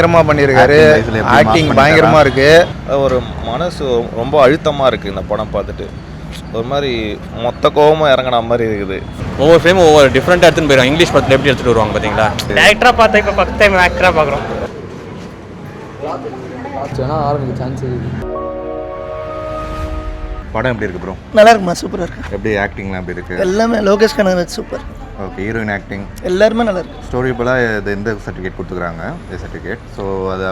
பயங்கரமாக பண்ணியிருக்காரு. ஆக்டிங் பயங்கரமாக இருக்குது. ஒரு மனசு ரொம்ப அழுத்தமாக இருக்குது இந்த படம் பார்த்துட்டு. ஒரு மாதிரி மொத்த கோவமும் இறங்கின மாதிரி இருக்குது. ஒவ்வொரு ஃப்ரேமும் ஒவ்வொரு டிஃப்ரெண்ட்டாக எடுத்துன்னு போயிடும். இங்கிலீஷ் படத்தில் எப்படி எடுத்துகிட்டு வருவாங்க பார்த்தீங்களா? டேரக்டராக பார்த்தா இப்போ ஃபஸ்ட் டைம் ஆக்டராக பார்க்குறோம். ஆரம்பிக்க சான்ஸ் இருக்குது. படம் எப்படி இருக்கு ப்ரோ? நல்லா இருக்குமா? சூப்பராக இருக்கு. எப்படி ஆக்டிங்லாம் எப்படி இருக்கு? எல்லாமே Lokesh Kanagaraj super. Okay, heroine acting எல்லாருமே நல்லா இருக்கு. ஸ்டோரி போல் இது எந்த சர்டிஃபிகேட் கொடுத்துக்கிறாங்க? சர்டிஃபிகேட். ஸோ அது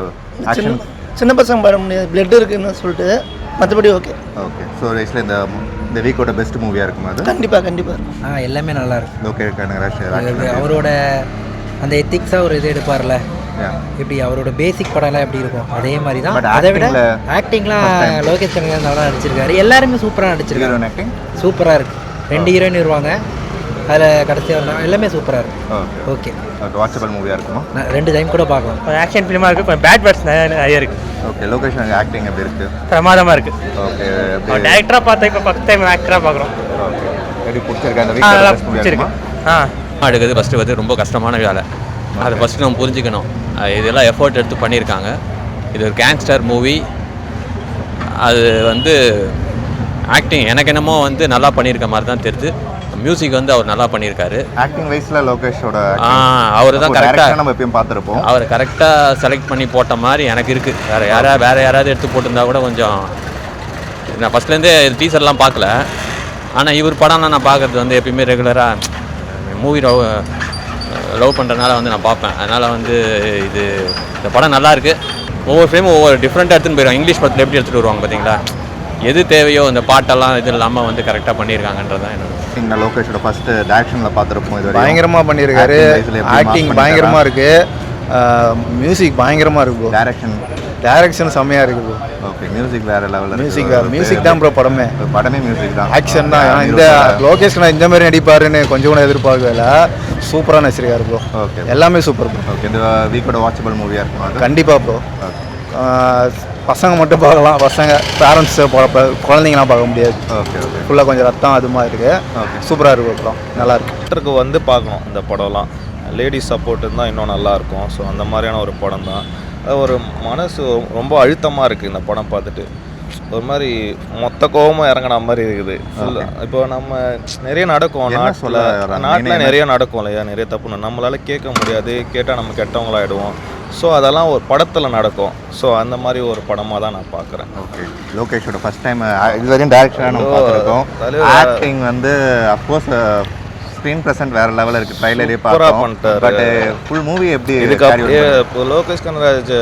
ஆக்ஷன் சின்ன பசங்க பாட முடியாது, பிளட் இருக்குன்னு சொல்லிட்டு, மற்றபடி ஓகே. ஓகே, ஸோ ரேஸில் இந்த வீக்கோட பெஸ்ட் மூவியாக இருக்குமா அது? கண்டிப்பாக எல்லாமே நல்லா இருக்கு. லோகேஷ் கனகராஜ் அவரோட அந்த எத்திக்ஸாக ஒரு இது எடுப்பார்ல, எப்படி அவரோட பேசிக் படம்லாம் எப்படி இருக்கும் அதே மாதிரி தான். அதை விட ஆக்டிங்லாம் லோகேஷ் கனகராஜ் நல்லா நடிச்சிருக்காரு. எல்லாருமே சூப்பராக நடிச்சிருக்காரு. ஆக்டிங் சூப்பராக இருக்குது. 2 ஹீரோயின் வருவாங்க, அதில் கடைசியாக எல்லாமே சூப்பராக இருக்குது. ஓகே, வாட்சபிள் மூவியாக இருக்குமா? 2 டைம் கூட பார்க்கலாம். ஒரு ஆக்ஷன் ஃபிலிமாக இருக்குது, கொஞ்சம் பேட் வேர்ட்ஸ் நிறைய இருக்குது. ஓகே, லோகேஷ் ஆக்டிங் எப்படி இருக்குது? பிரமாதமாக இருக்குது. ஓகே, டேரக்டராக பார்த்தா இப்போ ஃபஸ்ட் டைம் ஆக்டராக பார்க்குறோம். ஓகே, எப்படி பிடிச்சிருக்கு அந்த நல்லா வீக்? பிடிச்சிருக்கு. எடுக்கிறது ஃபஸ்ட்டு வந்து ரொம்ப கஷ்டமான வேலை. அதை ஃபஸ்ட்டு நம்ம புரிஞ்சுக்கணும். இதெல்லாம் எஃபோர்ட் எடுத்து பண்ணியிருக்காங்க. இது ஒரு கேங்ஸ்டர் மூவி. அது வந்து ஆக்டிங் எனக்கு என்னமோ வந்து நல்லா பண்ணியிருக்க மாதிரி தான் தெரியுது. மியூசிக் வந்து அவர் நல்லா பண்ணியிருக்காரு. ஆக்டிங் வைஸில் லோகேஷோட அவர் தான் கரெக்டாக நம்ம எப்பயும் பார்த்துருப்போம். அவர் கரெக்டாக செலக்ட் பண்ணி போட்ட மாதிரி எனக்கு இருக்குது. வேறு யாராவது எடுத்து போட்டிருந்தா கூட கொஞ்சம். நான் ஃபஸ்ட்லேருந்தே டீசர்லாம் பார்க்கல. ஆனால் இவர் படம்லாம் நான் பார்க்குறது வந்து எப்பயுமே ரெகுலராக மூவி லவ் பண்ணுறதுனால வந்து நான் பார்ப்பேன். அதனால் வந்து இந்த படம் நல்லாயிருக்கு. ஒவ்வொரு ஃப்ரேமும் ஒவ்வொரு டிஃப்ரெண்ட்டாக எடுத்துன்னு போயிடும். இங்கிலீஷ் படத்தில் எப்படி எடுத்துகிட்டு வருவாங்க பார்த்தீங்களா? எது தேவையோ இந்த பாட்டெல்லாம் இது இல்லாமல் வந்து கரெக்டாக பண்ணியிருக்காங்கன்றது தான் என்னோட. நீங்கள் லோகேஷோட ஃபஸ்ட்டு டேரக்ஷனில் பார்த்துருப்போம். இது பயங்கரமாக பண்ணியிருக்காரு. ஆக்டிங் பயங்கரமாக இருக்குது. மியூசிக் பயங்கரமாக இருக்குது. டைரக்ஷன் செம்மையாக இருக்குது. ஓகே, மியூசிக் வேறு லெவலில். மியூசிக் தான் ப்ரோ படமே மியூசிக் தான். ஆக்ஷன் தான். இந்த லோகேஷ் இந்த மாதிரி நடிப்பாருன்னு கொஞ்சம் கூட எதிர்பார்க்கல. சூப்பராக நடிச்சிருக்காரு ப்ரோ. ஓகே, எல்லாமே சூப்பர் ப்ரோ. ஓகே, இந்த வீக்கோட வாட்சபிள் மூவியாக இருக்கும் அது? கண்டிப்பாக ப்ரோ. பசங்க மட்டும் பார்க்கலாம். பசங்க பேரண்ட்ஸ் குழந்தைங்களாம் பார்க்க முடியாது. ஓகே ஓகே, ஃபுல்லாக கொஞ்சம் ரத்தம் அதுமா இருக்குது. ஓகே, சூப்பராக இருக்கும் படம். நல்லாயிருக்கு. வந்து பார்க்கணும் இந்த படம்லாம். லேடிஸ் சப்போர்ட் இருந்தால் இன்னும் நல்லாயிருக்கும். ஸோ அந்த மாதிரியான ஒரு படம் தான். ஒரு மனசு ரொம்ப அழுத்தமாக இருக்குது இந்த படம் பார்த்துட்டு. ஒரு மாதிரி மொத்த கோவமும் இறங்கின மாதிரி இருக்குது. இப்போ நம்ம நிறைய நடக்கும் நாட்டில் நிறைய நடக்கும் இல்லையா? நிறைய தப்பு நம்மளால் கேட்க முடியாது. கேட்டால் நம்ம கெட்டவங்களாகிடுவோம். ஸோ அதெல்லாம் ஒரு படத்தில் நடக்கும். ஸோ அந்த மாதிரி ஒரு படமாக தான் நான் பார்க்குறேன். ஓகே, லோகேஷோட ஃபஸ்ட் டைம் இது வரையும் டேரக்டராக நம்ம பார்த்துருக்கோம். ஆக்டிங் வந்து அஃப்கோர்ஸ் ஸ்க்ரீன் ப்ரெசென்ட் வேறு லெவலில் இருக்குது. ட்ரைலரே பார்த்தோம். பட் ஃபுல் மூவி எப்படி இப்போ லோகேஷ் கனகராஜ்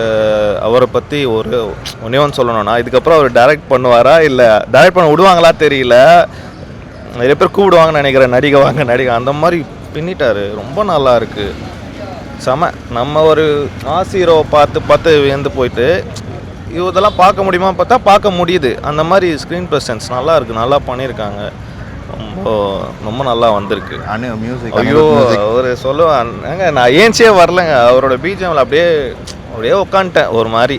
அவரை பற்றி ஒன்றே ஒன்று சொல்லணும்னா, இதுக்கப்புறம் அவர் டைரக்ட் பண்ணுவாரா இல்லை டைரக்ட் பண்ண விடுவாங்களா தெரியல. நிறைய பேர் கூப்பிடுவாங்கன்னு நினைக்கிறேன். நடிகை அந்த மாதிரி பின்னிட்டாரு. ரொம்ப நல்லா இருக்குது. செம. நம்ம ஒரு ஹீரோவை பார்த்து வியந்து போயிட்டு இதெல்லாம் பார்க்க முடியுமா பார்த்தா பார்க்க முடியுது. அந்த மாதிரி ஸ்க்ரீன் ப்ரெசன்ஸ் நல்லா இருக்குது. நல்லா பண்ணியிருக்காங்க. ரொம்ப நல்லா வந்திருக்கு. மியூசிக் ஐயோ, அவர் சொல்லுவாங்க, நான் ஏன்ச்சே வரலங்க. அவரோட பிஜிஎம்ல அப்படியே உட்காந்துட்டேன். ஒரு மாதிரி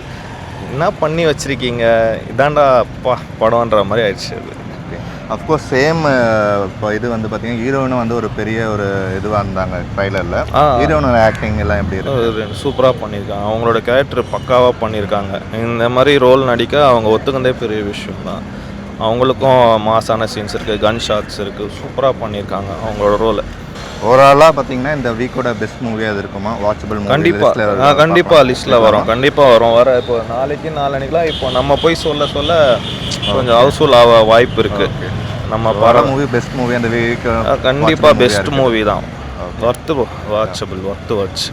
என்ன பண்ணி வச்சிருக்கீங்க, இதாண்டா படம்ன்ற மாதிரி ஆயிடுச்சு அது. Of course same. இப்போ இது வந்து பார்த்தீங்கன்னா ஹீரோயினும் வந்து ஒரு பெரிய ஒரு இதுவாக இருந்தாங்க ட்ரைலரில். ஹீரோயினோட ஆக்டிங் எல்லாம் எப்படி இருக்கு? சூப்பராக பண்ணியிருக்காங்க. அவங்களோட கேரக்டர் பக்காவாக பண்ணியிருக்காங்க. இந்த மாதிரி ரோல் நடிக்க அவங்க ஒத்துக்கிறதே பெரிய விஷயம் தான். அவங்களுக்கும் மாசான சீன்ஸ் இருக்குது, கன் ஷாட்ஸ் இருக்குது. சூப்பராக பண்ணியிருக்காங்க அவங்களோட ரோலை. ஓவராலாக பார்த்தீங்கன்னா இந்த வீக்கோட பெஸ்ட் மூவியாக அது இருக்குமா? வாட்சபிள் மூவி கண்டிப்பாக லிஸ்ட்டில் வரும். கண்டிப்பாக வரும். இப்போ நாளைக்கெலாம் இப்போ நம்ம போய் சொல்ல கொஞ்சம் ஹவுஸ்ஃபுல் ஆக வாய்ப்பு இருக்குது. நம்ம படம் மூவி பெஸ்ட் மூவி அந்த வீக் கண்டிப்பாக பெஸ்ட் மூவி தான். Watchable watch.